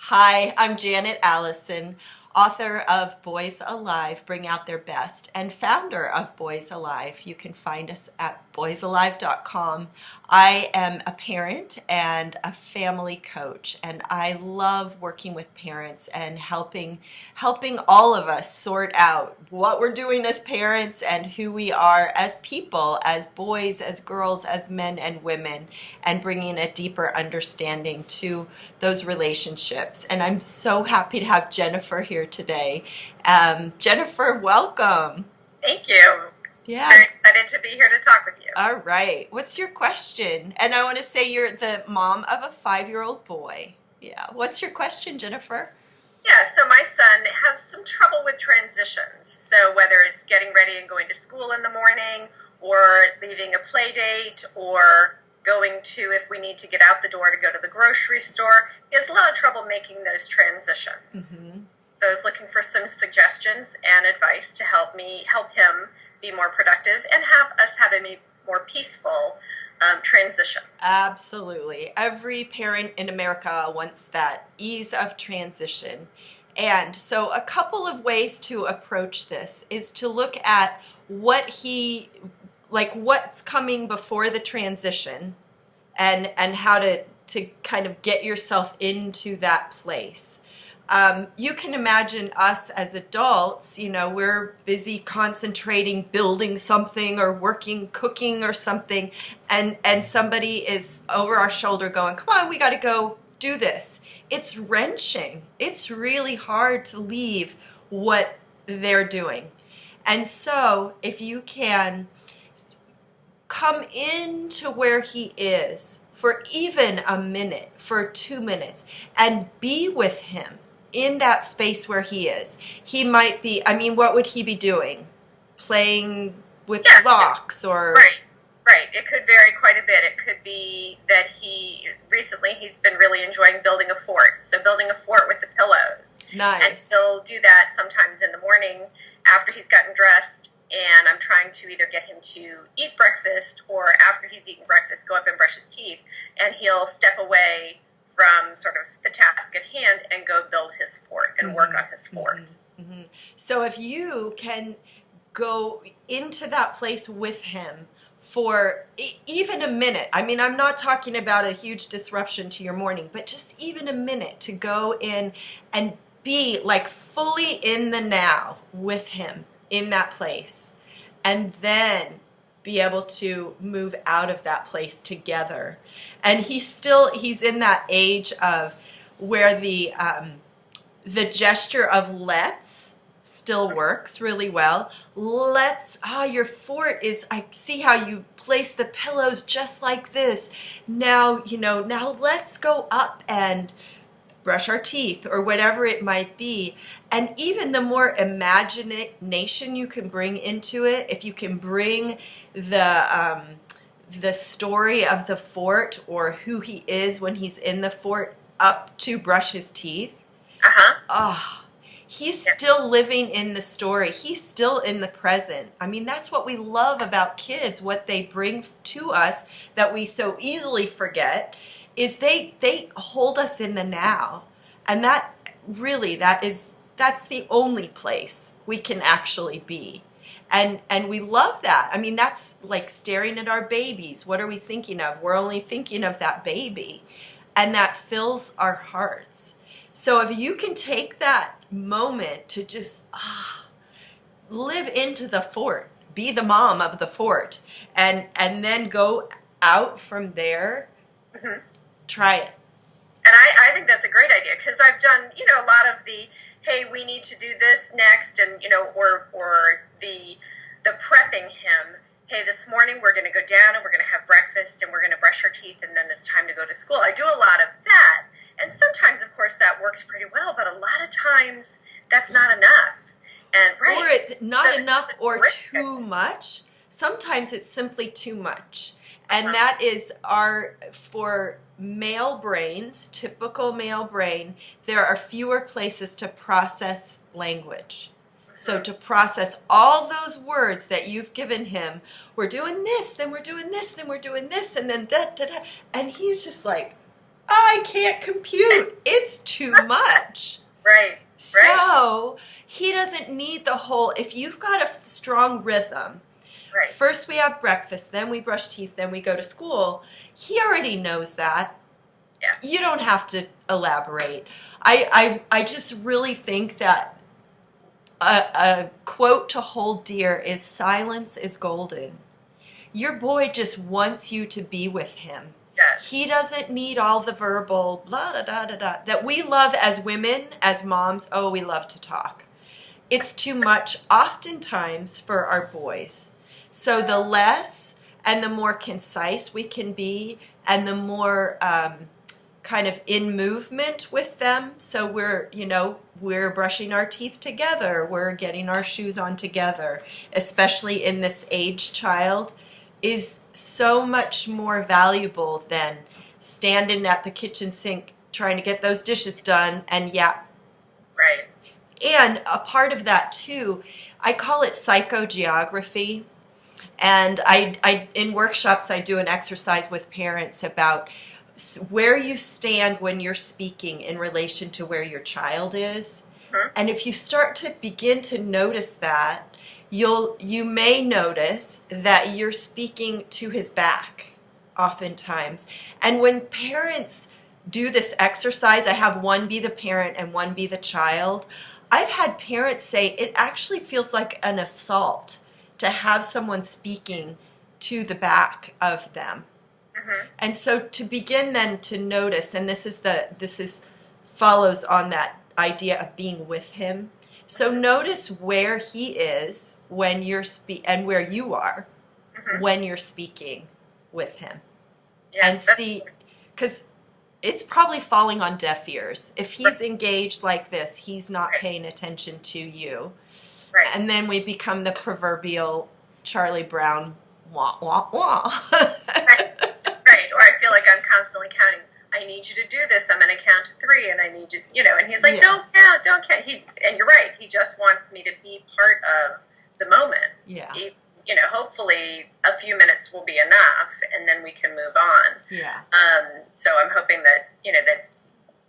Hi, I'm Janet Allison, author of Boys Alive, Bring Out Their Best, and founder of Boys Alive. You can find us at boysalive.com. I am a parent and a family coach, and I love working with parents and helping all of us sort out what we're doing as parents and who we are as people, as boys, as girls, as men and women, and bringing a deeper understanding to those relationships. And I'm so happy to have Jennifer here today. Jennifer, welcome. Thank you. Yeah. Very excited to be here to talk with you. All right. What's your question? And I want to say you're the mom of a 5-year-old boy. Yeah. What's your question, Jennifer? Yeah, so my son has some trouble with transitions. So whether it's getting ready and going to school in the morning, or leaving a play date, or going to, if we need to get out the door to go to the grocery store, he has a lot of trouble making those transitions. Mm-hmm. So I was looking for some suggestions and advice to help him be more productive and have us have a more peaceful transition. Absolutely. Every parent in America wants that ease of transition. And so a couple of ways to approach this is to look at what's coming before the transition and how to kind of get yourself into that place. You can imagine us as adults, we're busy concentrating, building something or working, cooking or something, and somebody is over our shoulder going, come on, we got to go do this. It's wrenching. It's really hard to leave what they're doing. And so if you can come into where he is for even a minute, for 2 minutes, and be with him in that space where he is. He might be, what would he be doing? Playing with blocks or... Right. It could vary quite a bit. It could be that he's been really enjoying building a fort. So building a fort with the pillows. Nice. And he'll do that sometimes in the morning after he's gotten dressed, and I'm trying to either get him to eat breakfast or after he's eaten breakfast, go up and brush his teeth, and he'll step away from sort of the task at hand and go build his fort and work on his fort. Mm-hmm. So if you can go into that place with him for even a minute, I'm not talking about a huge disruption to your morning, but just even a minute to go in and be like fully in the now with him in that place, and then be able to move out of that place together. And he's in that age of where the gesture of let's still works really well. Your fort is, I see how you place the pillows just like this. Now let's go up and brush our teeth or whatever it might be. And even the more imagination you can bring into it, if you can bring the story of the fort or who he is when he's in the fort up to brush his teeth. He's still living in the story. He's still in the present. That's what we love about kids, what they bring to us that we so easily forget, is they hold us in the now. And that's the only place we can actually be. And we love that. That's like staring at our babies. What are we thinking of? We're only thinking of that baby. And that fills our hearts. So if you can take that moment to just live into the fort, be the mom of the fort, and then go out from there, try it. And I think that's a great idea, because I've done, a lot of the, hey, we need to do this next, and, or the prepping him. Hey, this morning we're going to go down and we're going to have breakfast and we're going to brush our teeth and then it's time to go to school. I do a lot of that. And sometimes, of course, that works pretty well, but a lot of times that's not enough. Or it's not enough or too much. Sometimes it's simply too much. And that is for male brains, typical male brain, there are fewer places to process language. So to process all those words that you've given him, we're doing this, then we're doing this, then we're doing this, and then that, and he's just like, I can't compute. It's too much. Right. So he doesn't need the whole, if you've got a strong rhythm, Right. first we have breakfast, then we brush teeth, then we go to school. He already knows that. Yeah. You don't have to elaborate. I just really think that a quote to hold dear is silence is golden. Your boy just wants you to be with him. Yes. He doesn't need all the verbal blah, da, da, da, da, that we love as women, as moms. Oh, we love to talk. It's too much oftentimes for our boys. So the less and the more concise we can be, and the more kind of in movement with them. So we're brushing our teeth together. We're getting our shoes on together, especially in this age child, is so much more valuable than standing at the kitchen sink trying to get those dishes done and yap. Right. And a part of that too, I call it psychogeography. And I in workshops I do an exercise with parents about where you stand when you're speaking in relation to where your child is. And if you start to begin to notice that, you may notice that you're speaking to his back oftentimes. And when parents do this exercise, I have one be the parent and one be the child. I've had parents say it actually feels like an assault to have someone speaking to the back of them. And so to begin then to notice, and this is follows on that idea of being with him. So notice where he is when you're and where you are when you're speaking with him. Yeah, and see, because it's probably falling on deaf ears. If he's engaged like this, he's not paying attention to you. Right. And then we become the proverbial Charlie Brown wah, wah, wah. Right. Or I feel like I'm constantly counting. I need you to do this. I'm going to count to 3, and I need you, and he's like, don't count. And you're right. He just wants me to be part of the moment. Yeah. Hopefully a few minutes will be enough, and then we can move on. Yeah. So I'm hoping that, that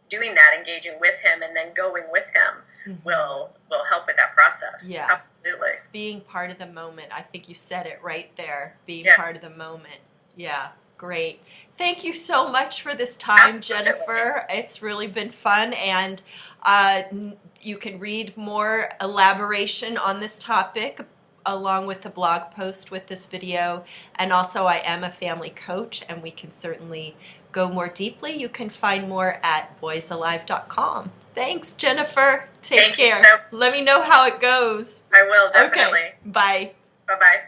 doing that, engaging with him, and then going with him will help with that process. Yeah. Absolutely. Being part of the moment. I think you said it right there. Being Yeah. part of the moment. Yeah. Great. Thank you so much for this time, Absolutely. Jennifer. It's really been fun, and you can read more elaboration on this topic along with the blog post with this video. And also, I am a family coach, and we can certainly go more deeply. You can find more at boysalive.com. Thanks, Jennifer. Take Thank you care. so much. Let me know how it goes. I will, definitely. Okay. Bye. Bye-bye.